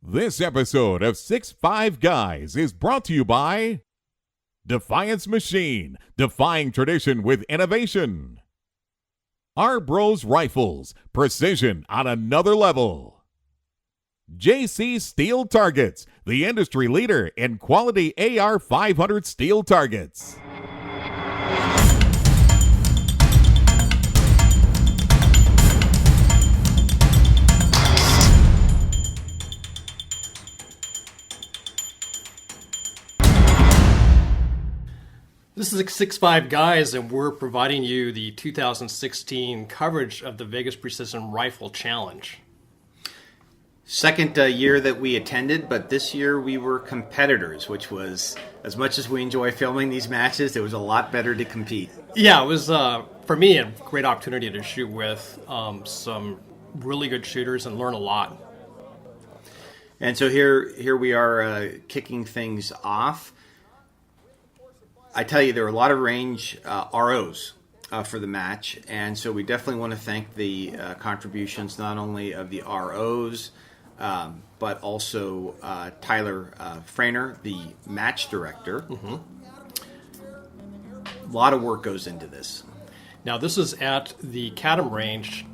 This episode of 6'5 Guys is brought to you by Defiance Machine, defying tradition with innovation. Our Bros Rifles, precision on another level. JC Steel Targets, the industry leader in quality AR-500 steel targets. This is 6'5 Guys, and we're providing you the 2016 coverage of the Vegas Precision Rifle Challenge. Second year that we attended, but this year we were competitors, which was, as much as we enjoy filming these matches, it was a lot better to compete. Yeah, it was, for me, a great opportunity to shoot with some really good shooters and learn a lot. And so here we are kicking things off. I tell you, there were a lot of range ROs for the match, and so we definitely want to thank the contributions not only of the ROs, but also Tyler Frainer, the match director. Mm-hmm. A lot of work goes into this. Now, this is at the Cadam range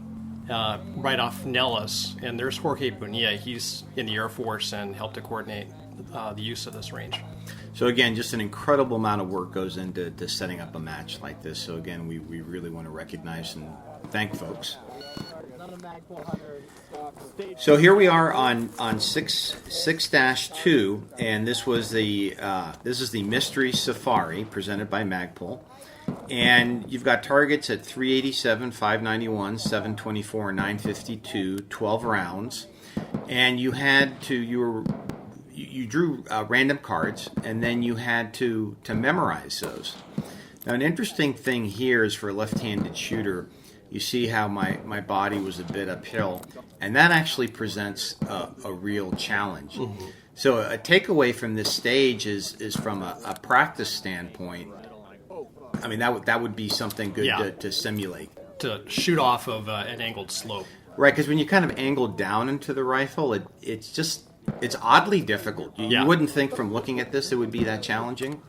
right off Nellis, and there's Jorge Bonilla. He's in the Air Force and helped to coordinate the use of this range. So again, just an incredible amount of work goes into setting up a match like this. So again, we really want to recognize and thank folks. So here we are on 6-2, and this is the Mystery Safari presented by Magpul. And you've got targets at 387, 591, 724, 952, 12 rounds. And you drew random cards, and then you had to memorize those. Now, an interesting thing here is for a left-handed shooter, you see how my body was a bit uphill, and that actually presents a real challenge. Mm-hmm. So a takeaway from this stage is from a practice standpoint, I mean, that would be something good to simulate. To shoot off of an angled slope. Right, because when you kind of angle down into the rifle, it's oddly difficult. You wouldn't think from looking at this it would be that challenging.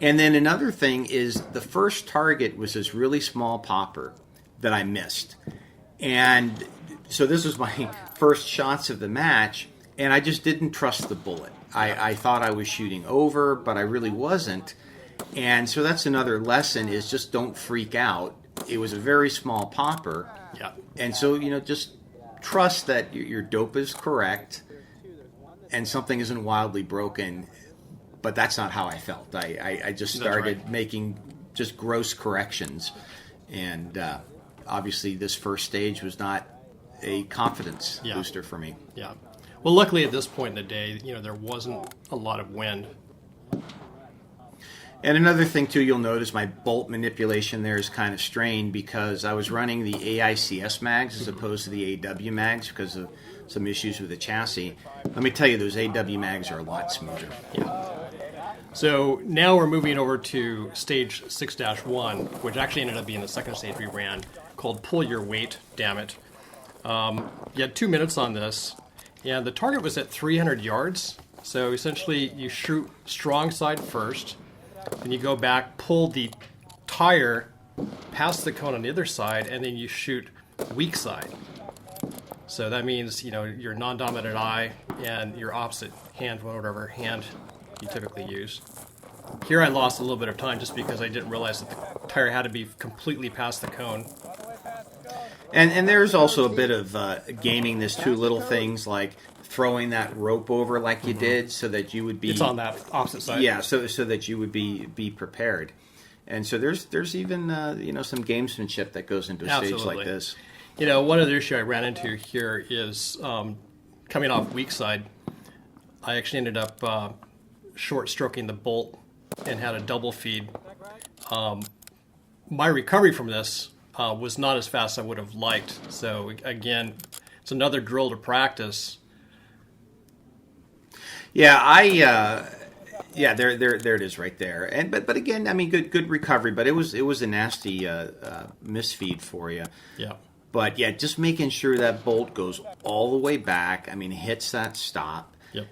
And then another thing is the first target was this really small popper that I missed. And so this was my first shots of the match, and I just didn't trust the bullet. I thought I was shooting over, but I really wasn't. And so that's another lesson, is just don't freak out. It was a very small popper. Yeah. And so, just trust that your dope is correct and something isn't wildly broken, but that's not how I felt. I just started making just gross corrections, and obviously this first stage was not a confidence booster for me. Yeah. Well, luckily at this point in the day, there wasn't a lot of wind. And another thing, too, you'll notice my bolt manipulation there is kind of strained because I was running the AICS mags as opposed to the AW mags because of some issues with the chassis. Let me tell you, those AW mags are a lot smoother. Yeah. So now we're moving over to stage 6-1, which actually ended up being the second stage we ran, called Pull Your Weight, Damn It. You had 2 minutes on this, and the target was at 300 yards. So essentially, you shoot strong side first, then you go back, pull the tire past the cone on the other side, and then you shoot weak side. So that means, your non-dominant eye and your opposite hand, whatever hand you typically use. Here I lost a little bit of time just because I didn't realize that the tire had to be completely past the cone. And there's also a bit of gaming this too, little things like throwing that rope over like you did so that you would be... It's on that opposite side. Yeah, so that you would be prepared. And so there's even, some gamesmanship that goes into a stage like this. One other issue I ran into here is coming off weak side, I actually ended up short stroking the bolt and had a double feed. My recovery from this was not as fast as I would have liked. So again, it's another drill to practice. Yeah, there it is right there. And but again, I mean, good recovery, but it was a nasty misfeed for you. Yeah. But yeah, just making sure that bolt goes all the way back. I mean, hits that stop. Yep.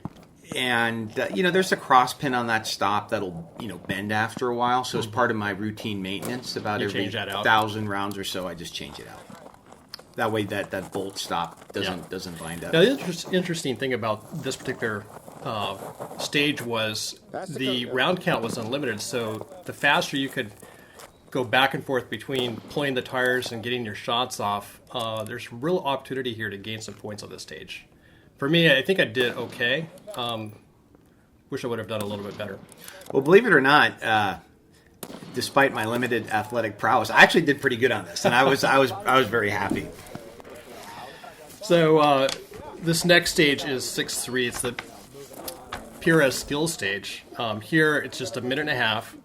And, there's a cross pin on that stop that'll, bend after a while. So as part of my routine maintenance, about every 1,000 rounds or so, I just change it out. That way that bolt stop doesn't bind up. Now, the interesting thing about this particular stage was the round count was unlimited. So the faster you could go back and forth between pulling the tires and getting your shots off, there's real opportunity here to gain some points on this stage. For me, I think I did okay. Wish I would have done a little bit better. Well, believe it or not, despite my limited athletic prowess, I actually did pretty good on this, and I was very happy. So this next stage is 6-3. It's the PRS skill stage. Here, it's just a minute and a half.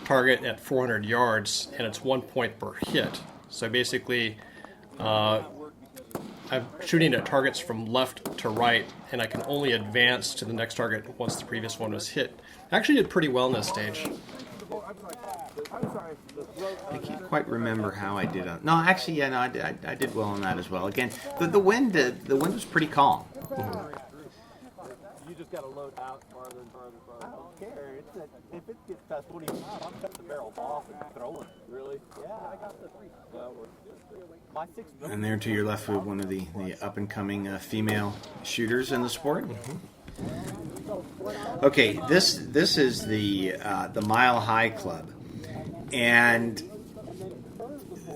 Target at 400 yards, and it's 1 point per hit. So basically, I'm shooting at targets from left to right, and I can only advance to the next target once the previous one was hit. I actually did pretty well in this stage. I can't quite remember how I did on. No, actually, yeah, no, I did well on that as well. Again, the wind was pretty calm. You just got to load out farther and farther. I don't care. If it gets past 20 miles, I'm cutting the barrels off and throwing it. Really? Yeah, I got the 3. My 6. And there to your left, we have one of the up and coming female shooters in the sport. Okay, this is the Mile High Club, and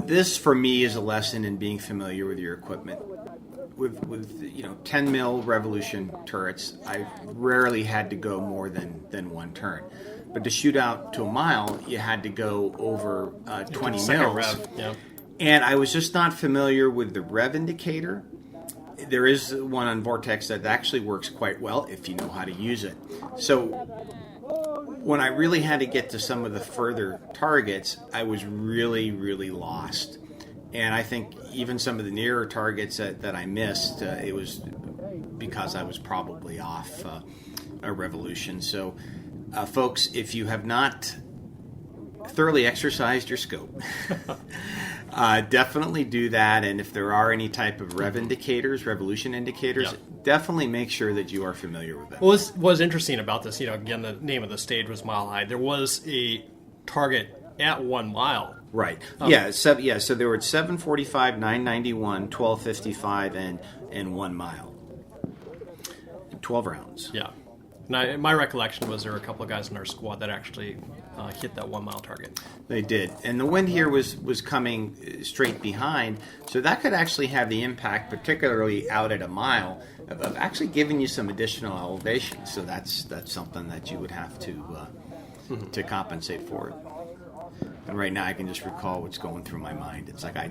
this for me is a lesson in being familiar with your equipment. With 10 mil revolution turrets, I rarely had to go more than one turn. But to shoot out to a mile, you had to go over 20 mils. Rev. Yeah. And I was just not familiar with the rev indicator. There is one on Vortex that actually works quite well if you know how to use it. So when I really had to get to some of the further targets, I was really, really lost. And I think even some of the nearer targets that I missed, it was because I was probably off a revolution. So, folks, if you have not thoroughly exercised your scope, definitely do that. And if there are any type of revolution indicators, definitely make sure that you are familiar with them. Well, what was interesting about this, again, the name of the stage was Mile High. There was a target at 1 mile. Right. So there were 745, 991, 1255, and 1 mile. 12 rounds. Yeah. Now, my recollection was there were a couple of guys in our squad that actually hit that 1 mile target. They did. And the wind here was coming straight behind, so that could actually have the impact, particularly out at a mile, of actually giving you some additional elevation. So that's something that you would have to compensate for. And right now I can just recall what's going through my mind. It's like I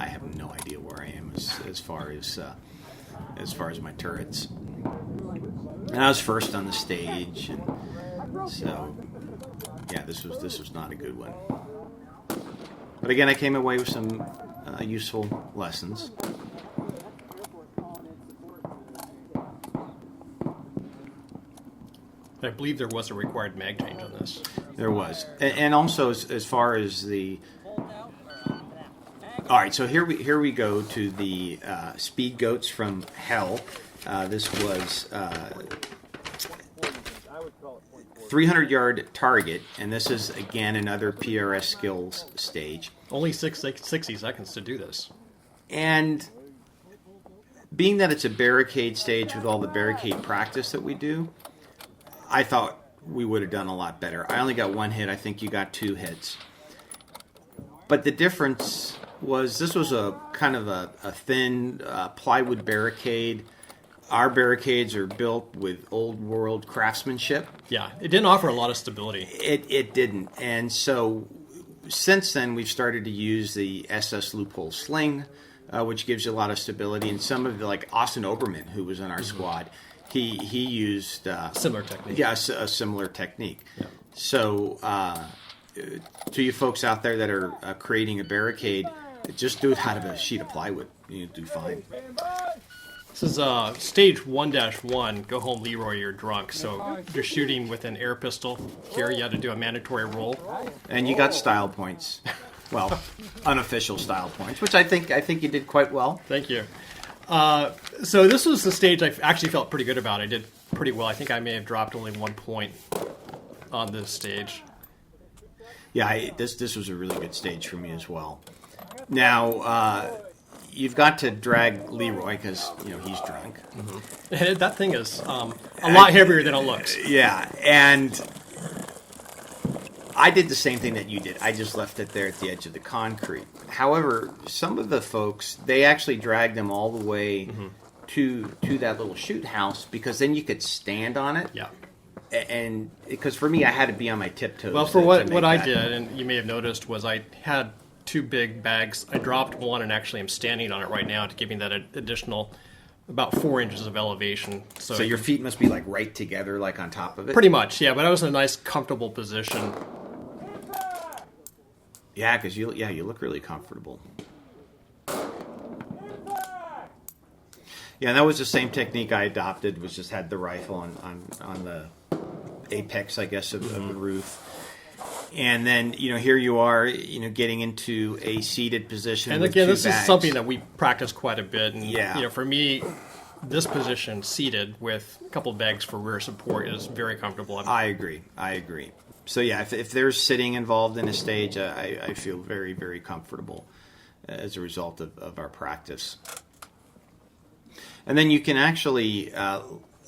have no idea where I am as far as my turrets. And I was first on the stage, and so yeah, this was not a good one. But again, I came away with some useful lessons. I believe there was a required mag change on this. There was, and also as far as the. All right, so here we go to the Speed Goats from Hell. This was 300-yard target, and this is again another PRS skills stage. Only 60 seconds to do this. And being that it's a barricade stage with all the barricade practice that we do, I thought we would have done a lot better. I only got 1 hit. I think you got 2 hits. But the difference was this was a kind of a thin plywood barricade. Our barricades are built with old world craftsmanship. Yeah, it didn't offer a lot of stability. It didn't. And so since then we've started to use the SS loophole sling, which gives you a lot of stability. And some of the, like Austin Oberman, who was in our squad, he used similar technique. Yeah, a similar technique. Yeah. So to you folks out there that are creating a barricade, just do it out of a sheet of plywood. You do fine. This is stage 1-1. Go home, Leroy. You're drunk. So you're shooting with an air pistol. Here you had to do a mandatory roll, and you got style points. Well, unofficial style points, which I think you did quite well. Thank you. So this was the stage I actually felt pretty good about. I did pretty well. I think I may have dropped only 1 point on this stage. Yeah, this was a really good stage for me as well. Now, you've got to drag Leroy because he's drunk. Mm-hmm. That thing is a lot heavier than it looks. Yeah, and I did the same thing that you did. I just left it there at the edge of the concrete. However, some of the folks, they actually dragged them all the way to that little shoot house because then you could stand on it. Yeah. And because for me, I had to be on my tiptoes. Well, for what I did, and you may have noticed, was I had 2 big bags. I dropped one and actually am standing on it right now to give me that additional about 4 inches of elevation. So your feet must be like right together, like on top of it? Pretty much, yeah. But I was in a nice, comfortable position. Yeah, because you look really comfortable. Yeah, and that was the same technique I adopted, was just had the rifle on the apex, I guess, of the roof. And then, here you are, getting into a seated position. And with again, 2 this bags. is something that we practice quite a bit. And, Yeah. For me, this position, seated with a couple of bags for rear support, is very comfortable. I agree. So, yeah, if there's sitting involved in a stage, I feel very, very comfortable as a result of our practice. And then you can actually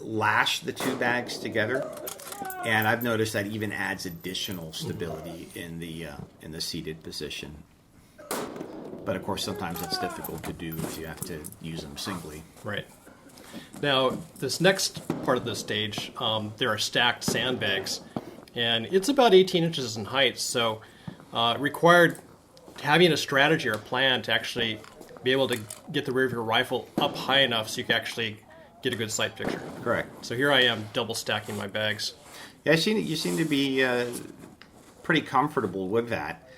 lash the 2 bags together. And I've noticed that even adds additional stability in the seated position. But of course, sometimes it's difficult to do if you have to use them singly. Right. Now, this next part of the stage, there are stacked sandbags, and it's about 18 inches in height. So, required having a strategy or plan to actually be able to get the rear of your rifle up high enough so you can actually get a good sight picture. Correct. So here I am, double stacking my bags. Yeah, you seem to be pretty comfortable with that.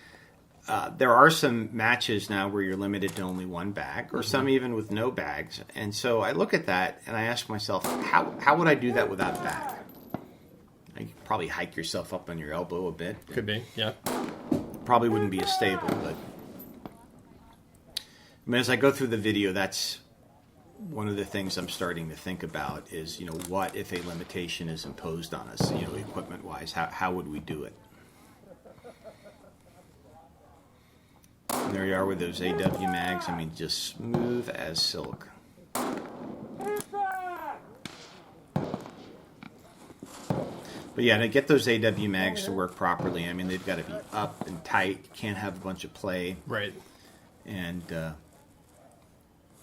There are some matches now where you're limited to only 1 bag, or some even with no bags. And so I look at that and I ask myself, how would I do that without a bag? You could probably hike yourself up on your elbow a bit. Could be, yeah. Probably wouldn't be as stable, but as I go through the video, that's one of the things I'm starting to think about is, what if a limitation is imposed on us, equipment-wise? How would we do it? And there you are with those AW mags. Just smooth as silk. But yeah, to get those AW mags to work properly, they've got to be up and tight. You can't have a bunch of play. Right. And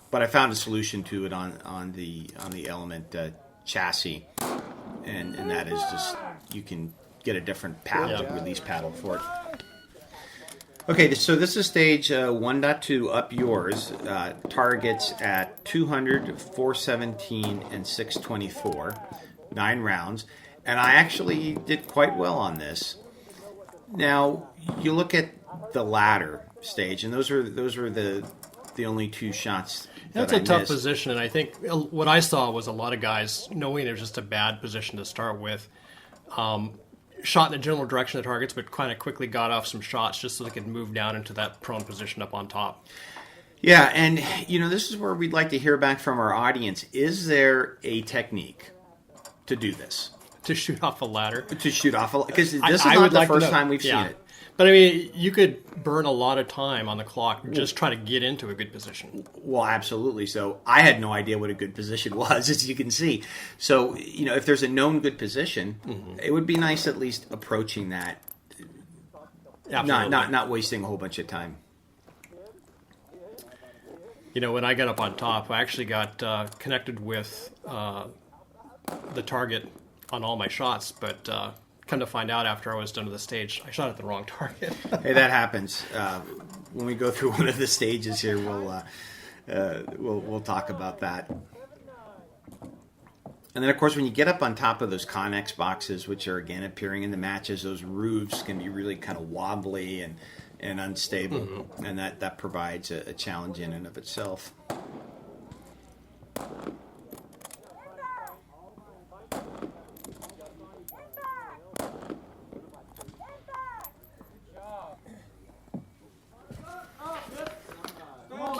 but I found a solution to it on the Element chassis, and that is just you can get a different paddle, release paddle for it. Okay, so this is stage 1.2 up yours. Targets at 200, 417, and 624, 9 rounds, and I actually did quite well on this. Now you look at the ladder stage, and those were the only 2 shots. That's a tough position, and I think what I saw was a lot of guys, knowing it was just a bad position to start with, shot in the general direction of the targets, but kind of quickly got off some shots just so they could move down into that prone position up on top. Yeah, and this is where we'd like to hear back from our audience. Is there a technique to do this? To shoot off a ladder? To shoot off a ladder? Because this is not the first time we've seen it. But you could burn a lot of time on the clock just trying to get into a good position. Well, absolutely. So I had no idea what a good position was, as you can see. So, if there's a known good position, it would be nice at least approaching that. Absolutely. Not wasting a whole bunch of time. When I got up on top, I actually got connected with the target on all my shots, but come to find out after I was done with the stage, I shot at the wrong target. Hey, that happens. When we go through one of the stages here, we'll talk about that. And then, of course, when you get up on top of those Connex boxes, which are, again, appearing in the matches, those roofs can be really kind of wobbly and unstable, and that provides a challenge in and of itself.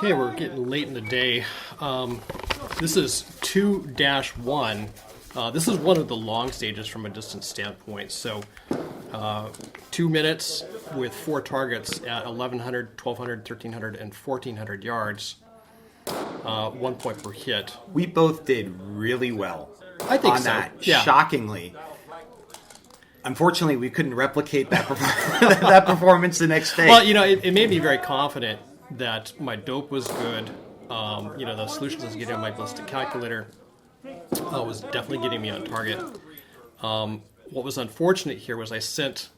Okay, we're getting late in the day. This is 2-1. This is one of the long stages from a distance standpoint. So 2 minutes with 4 targets at 1,100, 1,200, 1,300, and 1,400 yards. 1 point per hit. We both did really well I think on so. that, Yeah. shockingly. Unfortunately, we couldn't replicate that that performance the next day. Well, it made me very confident that my dope was good. The solutions I was getting on my ballistic calculator was definitely getting me on target. What was unfortunate here was I sent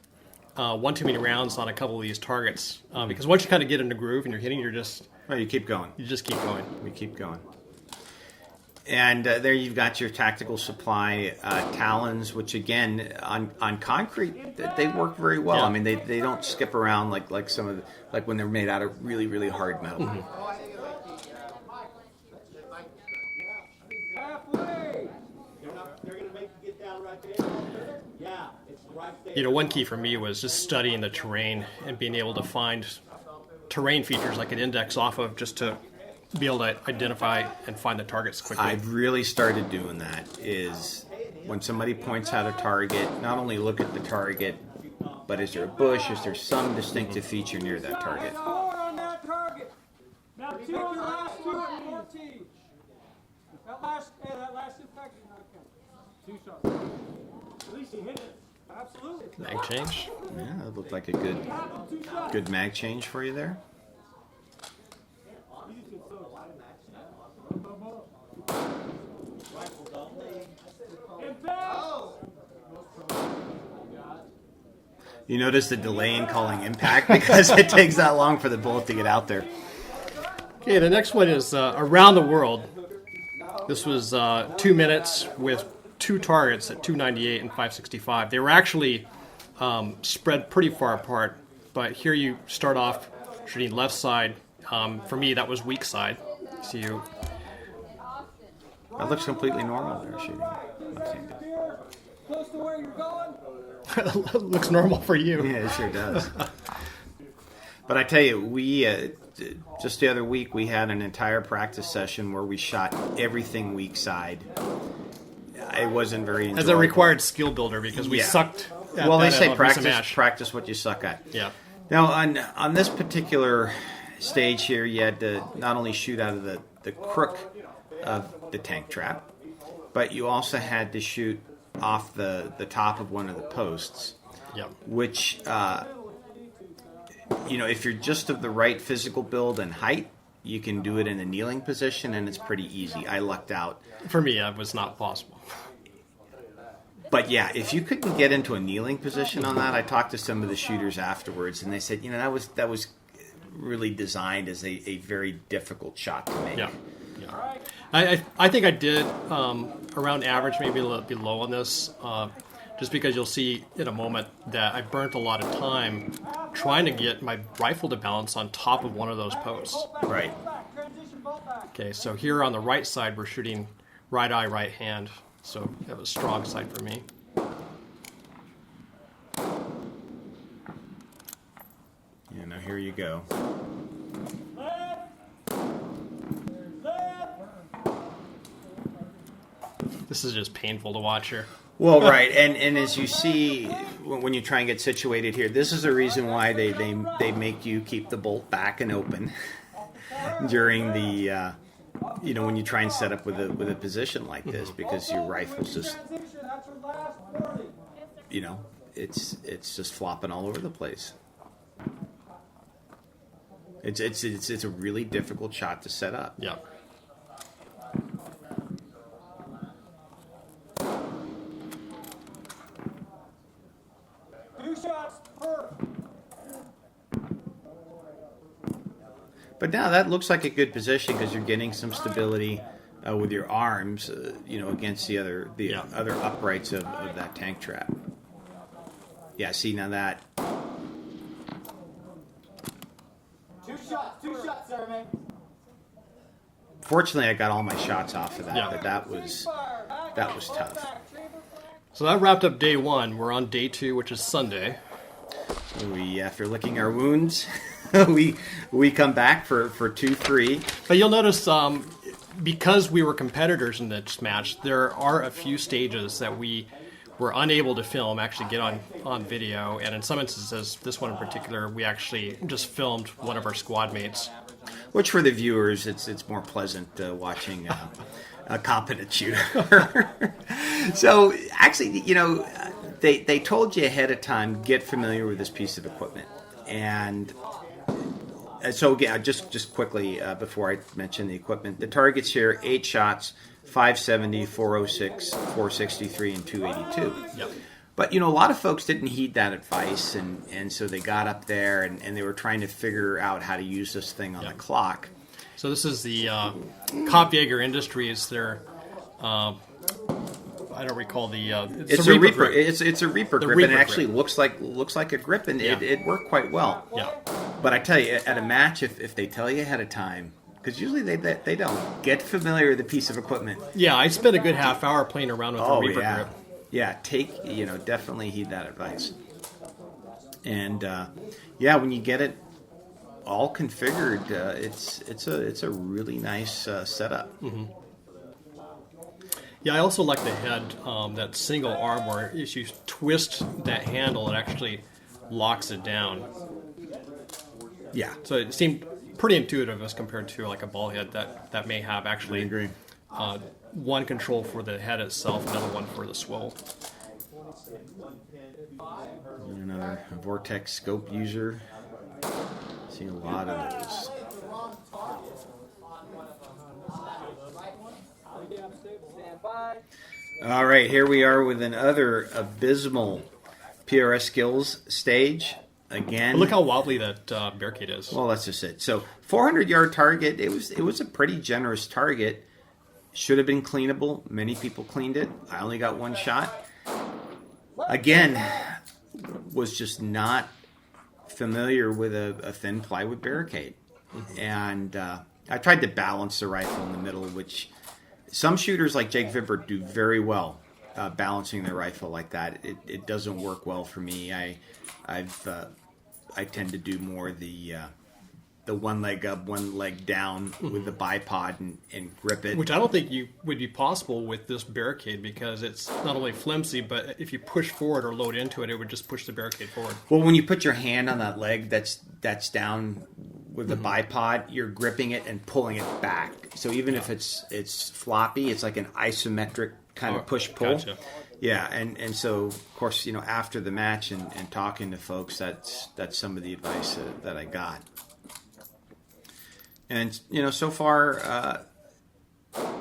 one too many rounds on a couple of these targets because once you kind of get in the groove and you're hitting, you just keep going. You just keep going. We keep going. And there you've got your tactical supply talons, which again on concrete they work very well. Yeah. I mean they don't skip around like some of like when they're made out of really really hard metal. Mm-hmm. Halfway. They're gonna make you get down right there. Yeah, it's right there. One key for me was just studying the terrain and being able to find terrain features I could index off of just to be able to identify and find the targets quickly. I've really started doing that is when somebody points out a target, not only look at the target, but is there a bush, is there some distinctive feature near that target? Score on that target. Now take your last 2 at 14. That last infection. Okay. 2 shots. At least he hit it. Absolutely. Mag change. Yeah, that looked like a good mag change for you there. You notice the delay in calling impact because it takes that long for the bullet to get out there. Okay, the next one is around the world. This was 2 minutes with 2 targets at 298 and 565. They were actually spread pretty far apart, but here you start off shooting left side. For me, that was weak side. So you. That looks completely normal there shooting. Close to where you're going. Looks normal for you. Yeah, it sure does. But I tell you, we just the other week we had an entire practice session where we shot everything weak side. It wasn't very enjoyable. As a required skill builder because we sucked. Well, they say practice practice what you suck at. Yeah. Now on this particular stage here, you had to not only shoot out of the crook of the tank trap, but you also had to shoot off the top of one of the posts. Yep. Which, if you're just of the right physical build and height, you can do it in a kneeling position, and it's pretty easy. I lucked out. For me, that was not possible. But yeah, if you couldn't get into a kneeling position on that, I talked to some of the shooters afterwards, and they said, that was really designed as a very difficult shot to make. Yeah. I think I did around average, maybe a little bit low on this, just because you'll see in a moment that I burnt a lot of time trying to get my rifle to balance on top of one of those posts. Right. Okay, so here on the right side, we're shooting right eye, right hand, so that was a strong side for me. Yeah, now here you go. This is just painful to watch here. Well, right, and as you see when you try and get situated here, this is the reason why they make you keep the bolt back and open during the when you try and set up with a position like this, because your rifle's just it's just flopping all over the place. It's a really difficult shot to set up. Yeah. But now that looks like a good position because you're getting some stability with your arms, against the other uprights of that tank trap. Yeah, see now that. 2 shots, sir, man. Fortunately, I got all my shots off of that, Yeah. but that was tough. So that wrapped up day 1. We're on day 2, which is Sunday. After licking our wounds. we come back for 2-3. But you'll notice, because we were competitors in this match, there are a few stages that we were unable to film, actually get on video, and in some instances, this one in particular, we actually just filmed one of our squad mates. Which for the viewers, it's more pleasant watching a competent shooter. So actually, they told you ahead of time, get familiar with this piece of equipment. And so yeah, just quickly before I mention the equipment, the targets here, 8 shots, 570, 406, 463, and 282. Yep. But, a lot of folks didn't heed that advice, and so they got up there, and they were trying to figure out how to use this thing on the clock. So this is the Kopfjäger Industries. They're, I don't recall the... It's a Reaper grip. It's a Reaper grip, and it actually grip. looks like a grip, and it worked quite well. Yeah. But I tell you, at a match, if they tell you ahead of time, because usually they don't, get familiar with the piece of equipment. Yeah, I spent a good half hour playing around with the Reaper grip. Yeah, definitely heed that advice. And when you get it all configured, it's a really nice setup. Mm-hmm. Yeah, I also like the head, that single arm where if you twist that handle, it actually locks it down. Yeah. So it seemed pretty intuitive as compared to like a ball head that may have actually I agree. One control for the head itself, another one for the swivel. Another Vortex scope user. See a lot of those. All right, here we are with another abysmal PRS skills stage. Again, But look how wobbly that barricade is. well, that's just it. So, 400-yard target. It was a pretty generous target. Should have been cleanable. Many people cleaned it. I only got one shot. Again, was just not familiar with a thin plywood barricade. And I tried to balance the rifle in the middle, which some shooters like Jake Vibert do very well, balancing their rifle like that. It doesn't work well for me. I tend to do more the one leg up, one leg down with the bipod and grip it. Which I don't think would be possible with this barricade because it's not only flimsy, but if you push forward or load into it, it would just push the barricade forward. Well, when you put your hand on that leg that's down with the bipod, you're gripping it and pulling it back. So even if it's floppy, it's like an isometric kind of push-pull. Gotcha. Yeah, and so, of course, after the match and talking to folks, that's some of the advice that I got. And, so far,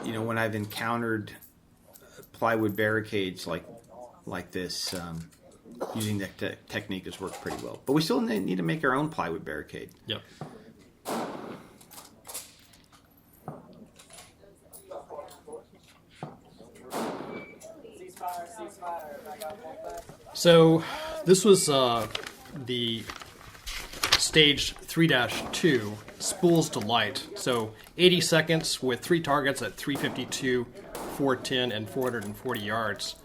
when I've encountered plywood barricades like this, using that technique has worked pretty well. But we still need to make our own plywood barricade. Yep. So this was the stage 3-2, Spool's Delight. So 80 seconds with 3 targets at 352, 410, and 440 yards.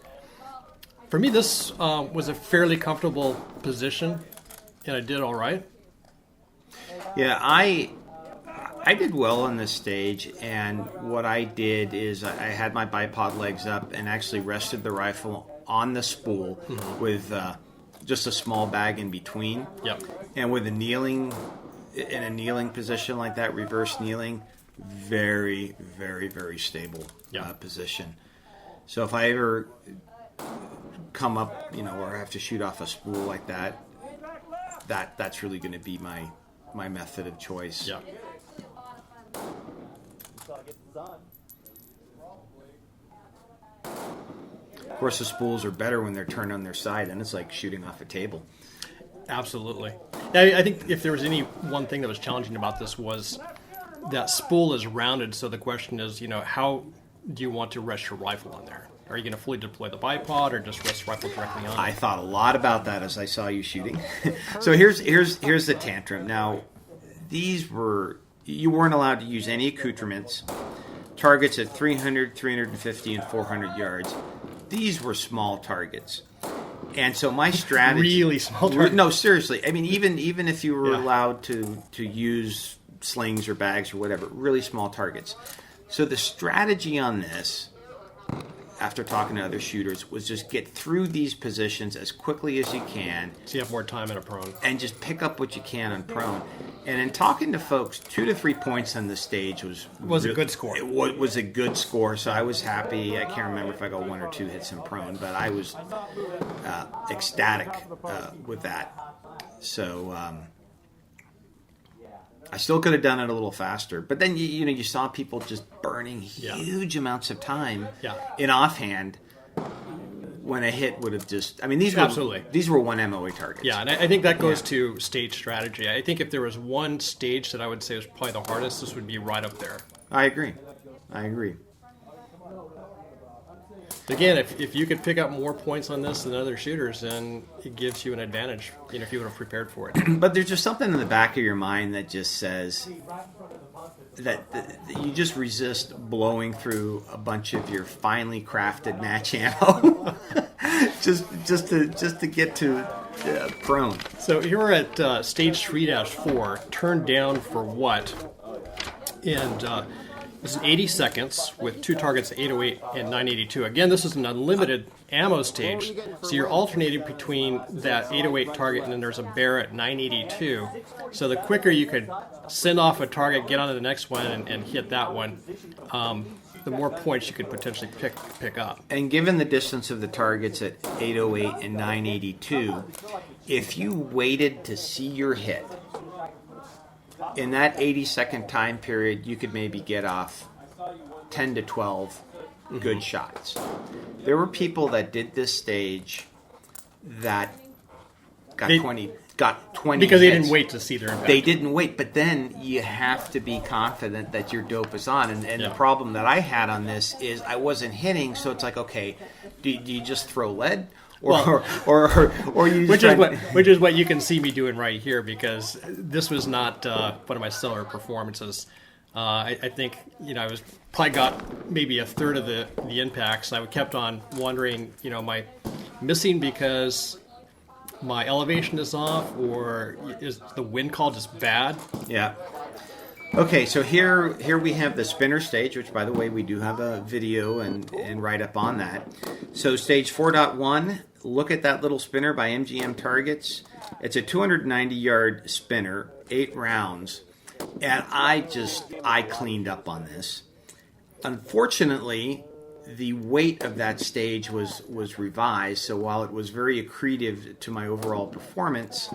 For me, this was a fairly comfortable position, and I did all right. Yeah, I did well on this stage, and what I did is I had my bipod legs up and actually rested the rifle on the spool with just a small bag in between. Yep. And with in a kneeling position like that, reverse kneeling, very, very, very stable position. So if I ever come up, or have to shoot off a spool like that's really going to be my method of choice. Yeah. Of course, the spools are better when they're turned on their side, and it's like shooting off a table. Absolutely. I think if there was any one thing that was challenging about this was that spool is rounded, so the question is, how do you want to rest your rifle on there? Are you going to fully deploy the bipod or just rest the rifle directly on it? I thought a lot about that as I saw you shooting. So here's the tantrum. Now, you weren't allowed to use any accoutrements. Targets at 300, 350, and 400 yards. These were small targets. And so my strategy... Really small target. No, seriously. I mean, even if you were allowed to use slings or bags or whatever, really small targets. So the strategy on this, after talking to other shooters, was just get through these positions as quickly as you can. So you have more time in a prone. And just pick up what you can on prone. And in talking to folks, 2 to 3 points on the stage was a good score. It was a good score, so I was happy. I can't remember if I got 1 or 2 hits in prone, but I was ecstatic with that. So I still could have done it a little faster. But then, you saw people just burning huge amounts of time in offhand when a hit would have just... I mean, these were 1 MOA targets. Yeah, and I think that goes to stage strategy. I think if there was one stage that I would say was probably the hardest, this would be right up there. I agree. Again, if you could pick up more points on this than other shooters, then it gives you an advantage, if you would have prepared for it. But there's just something in the back of your mind that just says that you just resist blowing through a bunch of your finely crafted match ammo just to get to prone. So here we're at stage 3-4, turned down for what? And this is 80 seconds with 2 targets, 808 and 982. Again, this is an unlimited ammo stage, so you're alternating between that 808 target and then there's a bear at 982. So the quicker you could send off a target, get on to the next one, and hit that one, the more points you could potentially pick up. And given the distance of the targets at 808 and 982, if you waited to see your hit, in that 80-second time period, you could maybe get off 10 to 12 good shots. There were people that did this stage that got 20 because they hits. didn't wait to see their impact. They didn't wait, but then you have to be confident that your dope is on. And the problem that I had on this is I wasn't hitting, so it's like, okay, do you just throw lead? Or you which is what you can see me doing right here, because this was not one of my stellar performances. I think I was probably got maybe a third of the impacts. I kept on wondering, am I missing because my elevation is off, or is the wind call just bad? Yeah. Okay, so here we have the spinner stage, which, by the way, we do have a video and write-up on that. So stage 4.1, look at that little spinner by MGM Targets. It's a 290-yard spinner, 8 rounds, and I cleaned up on this. Unfortunately, the weight of that stage was revised, so while it was very accretive to my overall performance,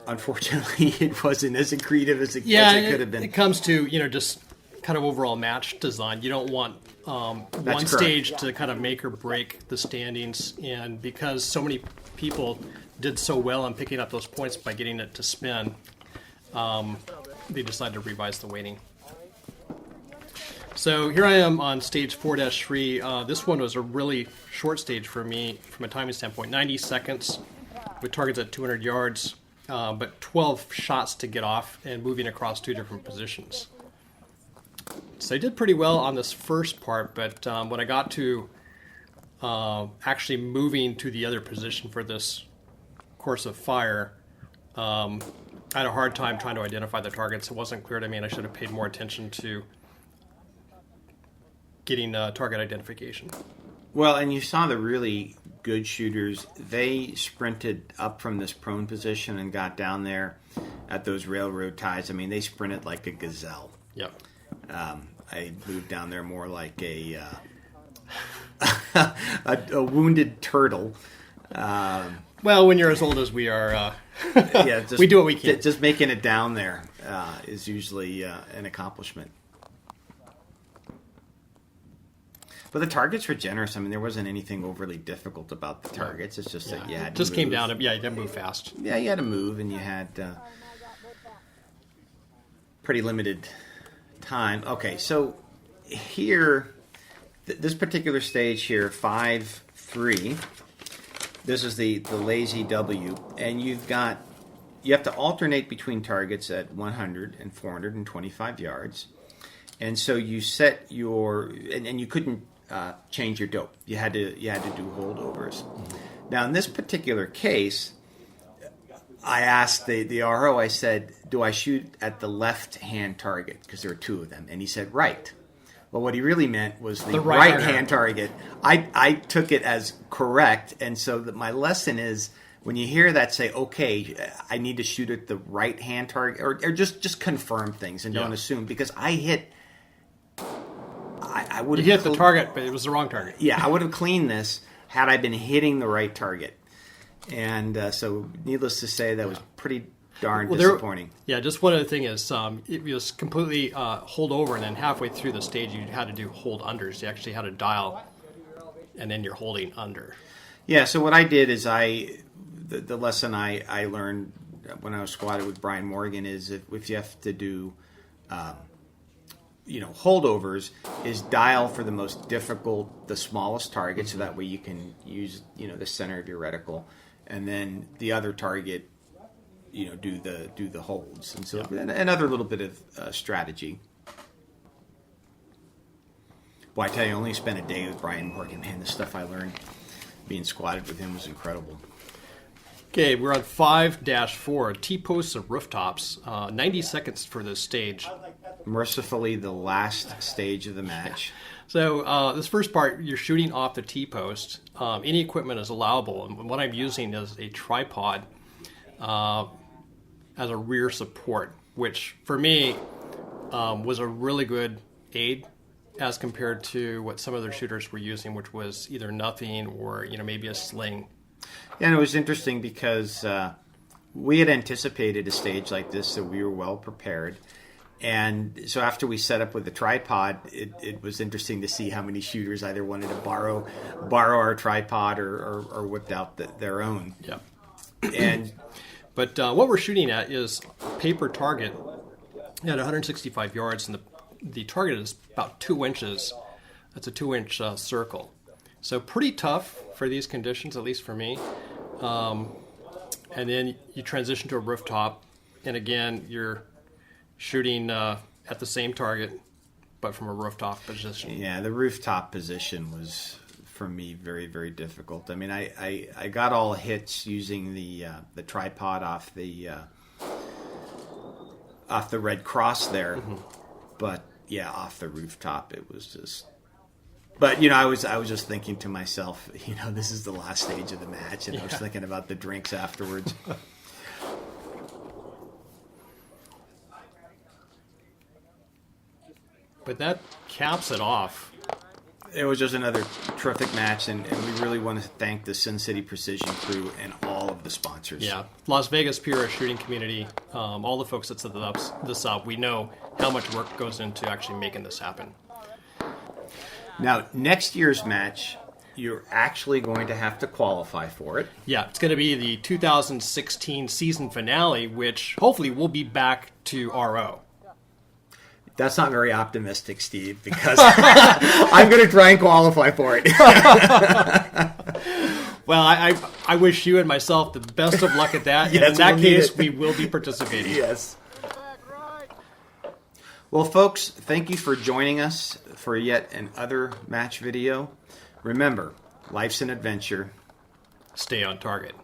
unfortunately, it wasn't as accretive as it could have been. It comes to, just kind of overall match design. You don't want one stage to kind of make or break the standings. And because so many people did so well on picking up those points by getting it to spin, they decided to revise the weighting. So here I am on stage 4-3. This one was a really short stage for me from a timing standpoint. 90 seconds with targets at 200 yards. But 12 shots to get off and moving across 2 different positions. So I did pretty well on this first part, but when I got to actually moving to the other position for this course of fire, I had a hard time trying to identify the targets. It wasn't clear to me, and I should have paid more attention to getting target identification. Well, and you saw the really good shooters. They sprinted up from this prone position and got down there at those railroad ties. I mean, they sprinted like a gazelle. Yep. I moved down there more like a wounded turtle. Well, when you're as old as we are, we do what we can. Just making it down there is usually an accomplishment. But the targets were generous. I mean, there wasn't anything overly difficult about the targets. It's just that you had to just move. Came down to, you had to move fast. Yeah, you had to move, and you had pretty limited time. Okay, so here, this particular stage here, 5-3, this is the lazy W, and you have to alternate between targets at 100 and 425 yards. And so you set your, and you couldn't change your dope. You had to do holdovers. Now, in this particular case, I asked the RO, I said, do I shoot at the left-hand target? Because there were two of them. And he said, right. Well, what he really meant was the right-hand target. I took it as correct. And so my lesson is, when you hear that, say, okay, I need to shoot at the right-hand target, or just confirm things and don't assume. Because I hit... I would have hit the target, but it was the wrong target. Yeah, I would have cleaned this had I been hitting the right target. And so, needless to say, that was pretty darn disappointing. Just one other thing is, it was completely hold over, and then halfway through the stage, you had to do hold unders. You actually had to dial, and then you're holding under. Yeah, so what I did is the lesson I learned when I was squatted with Brian Morgan is if you have to do holdovers, is dial for the most difficult, the smallest target, so that way you can use the center of your reticle, and then the other target, do the holds, and so another little bit of strategy. Well, I tell you, I only spent a day with Brian Morgan. Man, the stuff I learned being squatted with him was incredible. Okay, we're on 5-4, T-posts and rooftops. 90 seconds for this stage. Mercifully, the last stage of the match. So this first part, you're shooting off the T-post. Any equipment is allowable, and what I'm using is a tripod as a rear support, which for me was a really good aid as compared to what some other shooters were using, which was either nothing or maybe a sling. Yeah, and it was interesting because we had anticipated a stage like this, so we were well prepared. And so after we set up with the tripod, it was interesting to see how many shooters either wanted to borrow our tripod or whipped out their own. Yeah. But what we're shooting at is paper target at 165 yards, and the target is about 2 inches. That's a 2-inch circle. So pretty tough for these conditions, at least for me. And then you transition to a rooftop, and again, you're shooting at the same target, but from a rooftop position. Yeah, the rooftop position was, for me, very, very difficult. I mean, I got all hits using the tripod off the Red Cross there, but yeah, off the rooftop, it was just. But I was just thinking to myself, this is the last stage of the match, and I was thinking about the drinks afterwards. But that caps it off. It was just another terrific match, and we really want to thank the Sin City Precision crew and all of the sponsors. Yeah, Las Vegas PRS shooting community, all the folks that set this up, we know how much work goes into actually making this happen. Now, next year's match, you're actually going to have to qualify for it. Yeah, it's going to be the 2016 season finale, which hopefully will be back to RO. That's not very optimistic, Steve, because I'm going to try and qualify for it. Well, I wish you and myself the best of luck at that. Yes, in that case, we will be participating. Yes. Well, folks, thank you for joining us for yet another match video. Remember, life's an adventure. Stay on target.